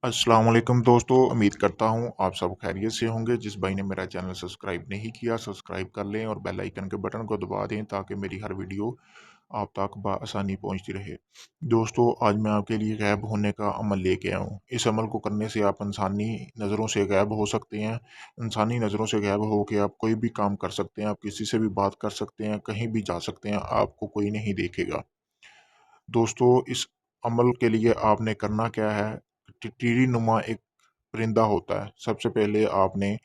अस्सलाम वालेकुम दोस्तों, उम्मीद करता हूँ आप सब खैरियत से होंगे। जिस भाई ने मेरा चैनल सब्सक्राइब नहीं किया, सब्सक्राइब कर लें और बेल आइकन के बटन को दबा दें ताकि मेरी हर वीडियो आप तक बआसानी पहुँचती रहे। दोस्तों, आज मैं आपके लिए गायब होने का अमल लेके आया हूँ। इस अमल को करने से आप इंसानी नज़रों से गायब हो सकते हैं। इंसानी नज़रों से गायब हो के आप कोई भी काम कर सकते हैं, आप किसी से भी बात कर सकते हैं, कहीं भी जा सकते हैं, आपको कोई नहीं देखेगा। दोस्तों, इस अमल के लिए आपने करना क्या है, टीढ़ी नुमा एक परिंदा होता है। सबसे पहले आपने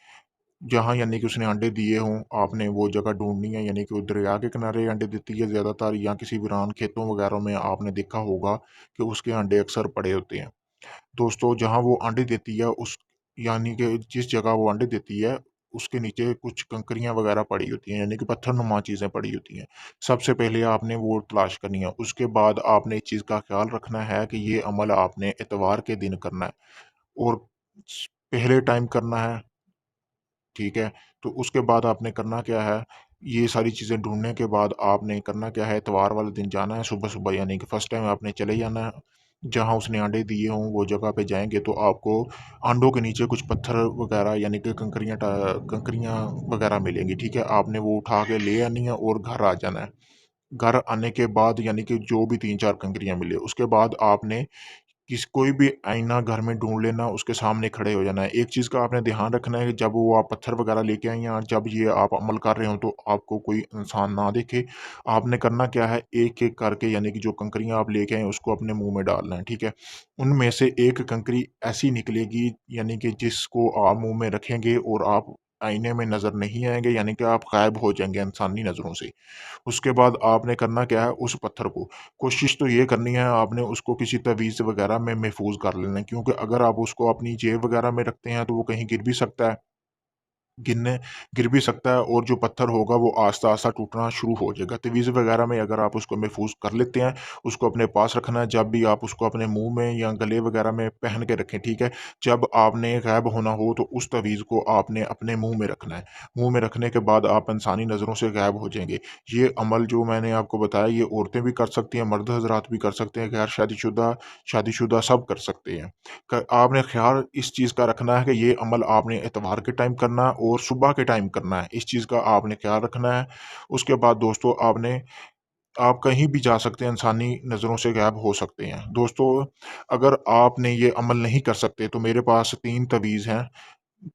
जहाँ यानी कि उसने अंडे दिए हों, आपने वो जगह ढूँढनी है, यानी कि वो दरिया के किनारे अंडे देती है ज़्यादातर, या किसी वीरान खेतों वगैरह में आपने देखा होगा कि उसके अंडे अक्सर पड़े होते हैं। दोस्तों, जहाँ वो अंडे देती है उस यानी कि जिस जगह वो अंडे देती है, उसके नीचे कुछ कंकरियाँ वगैरह पड़ी होती हैं, यानी कि पत्थरनुमा चीज़ें पड़ी होती हैं। सबसे पहले आपने वो तलाश करनी है। उसके बाद आपने इस चीज़ का ख़्याल रखना है कि ये अमल आपने इतवार के दिन करना है और पहले टाइम करना है, ठीक है? तो उसके बाद आपने करना क्या है, ये सारी चीज़ें ढूँढने के बाद आपने करना क्या है, इतवार वाले दिन जाना है सुबह-सुबह, यानी कि फर्स्ट टाइम आपने चले जाना है। जहाँ उसने अंडे दिए हों, वो जगह पे जाएँगे तो आपको अंडों के नीचे कुछ पत्थर वगैरह यानी कि कंकरियाँ वगैरह मिलेंगी, ठीक है? आपने वो उठा के ले आनी है और घर आ जाना है। घर आने के बाद यानी कि जो भी 3-4 कंकरियाँ मिले, उसके बाद आपने कोई भी आईना घर में ढूँढ लेना, उसके सामने खड़े हो जाना है। एक चीज़ का आपने ध्यान रखना है कि जब वो आप पत्थर वगैरह लेके आएँ या जब ये आप अमल कर रहे हो तो आपको कोई इंसान ना देखे। आपने करना क्या है, एक-एक करके यानी कि जो कंकरियाँ आप लेके आए उसको अपने मुँह में डालना है, ठीक है? उनमें से एक कंकरी ऐसी निकलेगी यानी कि जिसको आप मुँह में रखेंगे और आप आईने में नज़र नहीं आएँगे, यानी कि आप गायब हो जाएँगे इंसानी नज़रों से। उसके बाद आपने करना क्या है, उस पत्थर को कोशिश तो ये करनी है, आपने उसको किसी तवीज़ वगैरह में महफूज़ कर लेना है, क्योंकि अगर आप उसको अपनी जेब वगैरह में रखते हैं तो वो कहीं गिर भी सकता है। गिरने गिर भी सकता है और जो पत्थर होगा वो आस्ता-आस्ता टूटना शुरू हो जाएगा। तवीज़ वगैरह में अगर आप उसको महफूज़ कर लेते हैं, उसको अपने पास रखना है, जब भी आप उसको अपने मुँह में या गले वगैरह में पहन के रखें, ठीक है? जब आपने गायब होना हो तो उस तवीज़ को आपने अपने मुँह में रखना है। मुँह में रखने के बाद आप इंसानी नज़रों से गायब हो जाएँगे। ये अमल जो मैंने आपको बताया, ये औरतें भी कर सकती हैं, मर्द हज़रात भी कर सकते हैं, गैर शादीशुदा, शादीशुदा सब कर सकते हैं। आपने ख्याल इस चीज़ का रखना है कि ये अमल आपने इतवार के टाइम करना है और सुबह के टाइम करना है, इस चीज़ का आपने ख्याल रखना है। उसके बाद दोस्तों, आप कहीं भी जा सकते हैं, इंसानी नज़रों से गायब हो सकते हैं। दोस्तों, अगर आपने ये अमल नहीं कर सकते तो मेरे पास 3 तवीज़ हैं,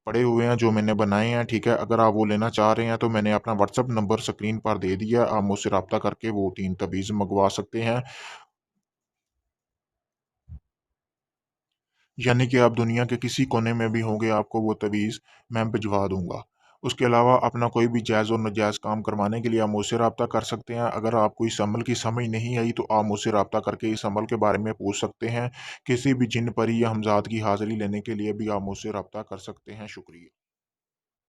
पड़े हुए हैं जो मैंने बनाए हैं, ठीक है? अगर आप वो लेना चाह रहे हैं तो मैंने अपना व्हाट्सएप नंबर स्क्रीन पर दे दिया, आप मुझसे राब्ता करके वो 3 तवीज़ मँगवा सकते हैं। यानी कि आप दुनिया के किसी कोने में भी होंगे, आपको वो तवीज़ मैं भिजवा दूँगा। उसके अलावा अपना कोई भी जायज़ और नाजायज़ काम करवाने के लिए आप मुझसे राब्ता कर सकते हैं। अगर आपको इस अमल की समझ नहीं आई तो आप मुझसे राब्ता करके इस अमल के बारे में पूछ सकते हैं। किसी भी जिन, परी या हमज़ाद की हाज़िरी लेने के लिए भी आप मुझसे राब्ता कर सकते हैं। शुक्रिया।